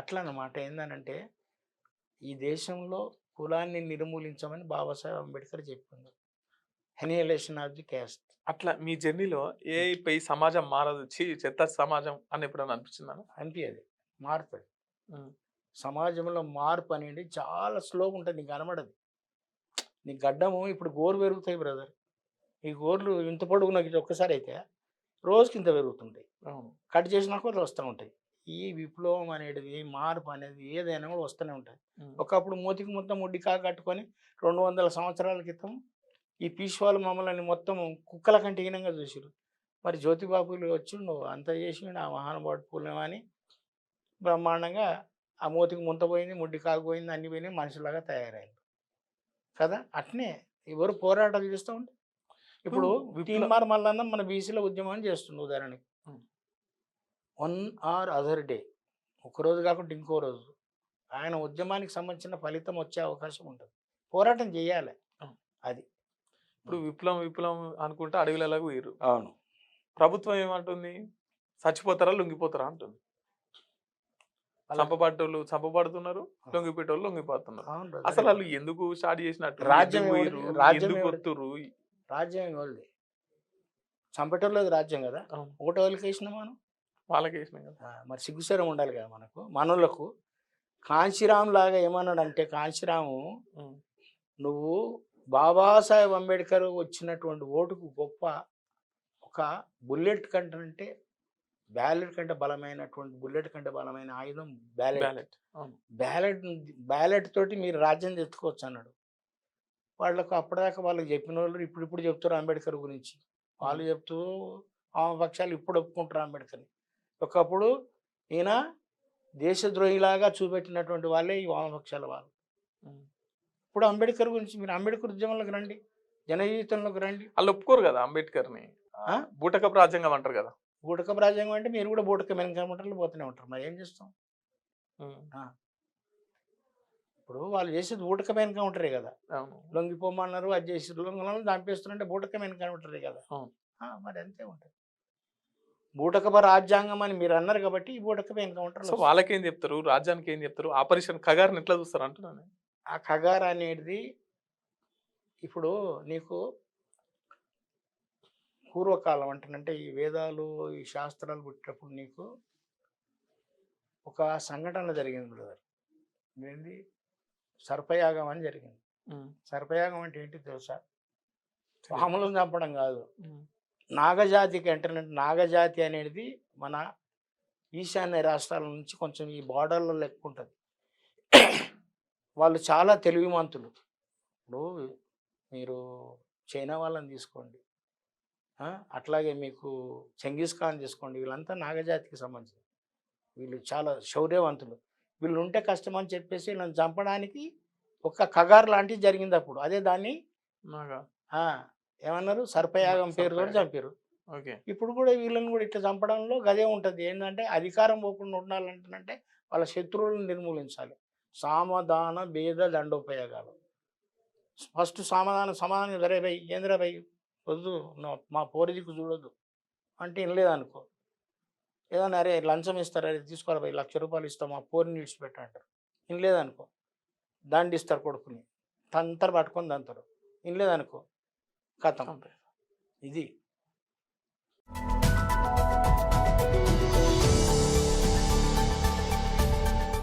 అట్లా అన్నమాట. ఏందనంటే ఈ దేశంలో కులాన్ని నిర్మూలించమని బాబాసాహెబ్ అంబేద్కర్ చెప్పిండు. Annihilation of the caste. అట్లా మీ జర్నీలో ఏఐపై సమాజం మారదు. చెత్త సమాజం అని ఎప్పుడైనా అనిపించిందా? అనిపియది. మారుతది. హ్మ్. సమాజంలో మార్పు అనేది చాలా స్లోగా ఉంటది. నీకు కనబడదు. నీ గడ్డము ఇప్పుడు గోరు పెరుగుతాయి బ్రదర్. ఈ గోర్లు ఇంత పొడుగున గిట్ల ఒక్కసారి అయితే రోజుకింత పెరుగుతుంటాయి. అవును. కట్ చేసిన కొద్దీ వస్తూ ఉంటాయి. ఈ విప్లవం అనేది, మార్పు అనేది ఏదైనా కూడా వస్తూనే ఉంటాయి. హ్మ్. ఒకప్పుడు మూతికి మొత్తం ముడ్డికా కట్టుకొని 200 సంవత్సరాల క్రితం ఈ పీష్వాలు మమ్మల్ని మొత్తం కుక్కల కంటే హీనంగా చూసిర్రు. మరి జ్యోతిబాబులు వచ్చిండు, అంత చేసిండు ఆ మహానుభావుడు పుణ్యమని బ్రహ్మాండంగా ఆ మూతికి ముంత పోయింది, ముడ్డి కాకు పోయింది, అన్ని పోయినాయి, మనిషిలాగా తయారయ్యారు కదా! అట్నే ఎవరు పోరాటాలు చేస్తూ ఉంటే ఇప్పుడు తీన్మార్ మల్లన్న మన బీసీల ఉద్యమం చేస్తుండు ఉదాహరణకి. హ్మ్. వన్ ఆర్ అదర్ డే ఒకరోజు కాకుండా ఇంకో రోజు ఆయన ఉద్యమానికి సంబంధించిన ఫలితం వచ్చే అవకాశం ఉంటుంది. పోరాటం చేయాలి. అవును. అది. ఇప్పుడు విప్లవం, విప్లవం అనుకుంటే అడవిలలోకి పోయిర్రు. అవును. ప్రభుత్వం ఏమంటుంది? చచ్చిపోతారా? లొంగిపోతారా అంటుంది. చంపబడ్డోళ్ళు చంపబడుతున్నారు. లొంగిపోయేటోళ్ళు లొంగిపోతున్నారు. అవును అసలు బ్రదర్. ఆళ్ళు ఎందుకు స్టార్ట్ చేసినట్టు? రాజ్యం ఎందుకు ఎవరిది? పోయిర్రు? రాజ్యం ఎందుకు ఎవరిది? కొత్తుర్రు? రాజ్యం ఎవరిది? చంపేటోళ్ళది రాజ్యం కదా! అవును. ఒకటో వాళ్ళకి వేసినాం మనం. వాళ్ళకేసినాయి కదా! మరి సిగ్గుశరం ఉండాలి కదా మనకు. మనోళ్ళకు కాంశీరామ్ లాగా ఏమన్నాడంటే కాంశీరాము, హ్మ్. నువ్వు బాబాసాహెబ్ అంబేద్కర్ వచ్చినటువంటి ఓటుకు గొప్ప ఒక బుల్లెట్ కంటే బ్యాలెట్ కంటే బలమైనటువంటి బుల్లెట్ కంటే బలమైన ఆయుధం బ్యాలెట్. బ్యాలెట్. అవును. బ్యాలెట్ బ్యాలెట్ తోటి మీరు రాజ్యం తెచ్చుకోవచ్చు అన్నాడు. వాళ్ళకు అప్పటిదాకా వాళ్ళకి చెప్పిన వాళ్ళు ఇప్పుడు చెప్తారు అంబేద్కర్ గురించి. వాళ్ళు హ్మ్. చెప్తూ వామపక్షాలు ఇప్పుడు ఒప్పుకుంటారు అంబేద్కర్ని. ఒకప్పుడు ఈయన దేశద్రోహిలాగా చూపెట్టినటువంటి వాళ్ళే ఈ వామపక్షాల వాళ్ళు. హ్మ్. ఇప్పుడు అంబేద్కర్ గురించి మీరు అంబేద్కర్ ఉద్యమంలోకి రండి, జనజీవితంలోకి రండి. ఆళ్ళు ఒప్పుకోరు కదా అంబేద్కర్‌ని. బూటకపు రాజ్యాంగం అంటారు కదా! బూటకపు రాజ్యాంగం అంటే మీరు కూడా బూటకం వెనకమంటలు పోతూనే ఉంటారు. మరి ఏం చేస్తాం? హ్మ్. ఆ! ఇప్పుడు వాళ్ళు చేసేది బూటకం ఎన్‌కౌంటరే కదా! అవును. లొంగిపోమన్నారు, అది చేసిర్రు, లొంగనోళ్ళని చంపేస్తున్నారంటే బూటకం ఎన్‌కౌంటరే కదా! అవును. మరి అంతే ఉంటది. బూటకపు రాజ్యాంగం అని మీరు అన్నారు కాబట్టి ఈ బూటకపు ఎన్‌కౌంటర్‌లు సో, వస్తాయి. వాళ్ళకేం చెప్తారు? రాజ్యానికి ఏం చెప్తారు? ఆపరేషన్ కగార్‌ని ఎట్లా చూస్తారు అంటున్నాను నేను. ఆ ఖగార్ అనేది ఇప్పుడు నీకు పూర్వకాలం అంటేనంటే ఈ వేదాలు, ఈ శాస్త్రాలు పుట్టేటప్పుడు నీకు ఒక సంఘటన జరిగింది బ్రదర్. ఏంది? సర్పయాగం అని జరిగింది. హ్మ్. సర్పయాగం అంటే ఏంటి తెలుసా? తెలీదు. పాములను చంపడం కాదు. హ్మ్. నాగజాతికి అంటేనంటే నాగజాతి అనేది మన ఈశాన్య రాష్ట్రాల నుంచి కొంచెం ఈ బార్డర్‌లో లెక్కుంటది. వాళ్ళు చాలా తెలివిమంతులు. ఇప్పుడు మీరు చైనా వాళ్ళని తీసుకోండి. ఆ! అట్లాగే మీకు చెంగిస్ ఖాన్ తీసుకోండి. వీళ్ళంతా నాగజాతికి సంబంధించి. వీళ్ళు చాలా శౌర్యవంతులు. వీళ్ళుంటే కష్టమని చెప్పేసి వీళ్ళని చంపడానికి ఒక కగార్ లాంటిది జరిగిందప్పుడు. అదే దాన్ని నాగా ఆ! ఏమన్నారు? సర్పయాగం పేరుతోటి సర్పయాగం. చంపిర్రు. ఓకే. ఇప్పుడు కూడా వీళ్ళని కూడా ఇట్లా చంపడంలో గదే ఉంటది. ఏందంటే అధికారం పోకుండా ఉండాలంటేనంటే వాళ్ళ శత్రువులను నిర్మూలించాలి. సామధాన భేద దండోపయోగాలు. ఫస్ట్ సమాధానం "అరే భయ్! ఏందిరా భయ్! వద్దు. మా పోరి దిక్కు చూడొద్దు" అంటే ఇనలేదనుకో. ఏదన్నా "అరే లంచం ఇస్తారు. అరే తీసుకోరా భయ్! ₹1,00,000 ఇస్తాం మా పోరిని విడిచిపెట్టు" అంటారు. ఇనలేదనుకో దండిస్తారు కొడుకుని. తంతర పట్టుకొని దంతరు. ఇనలేదనుకో ఖతం. అంతే. ఇది.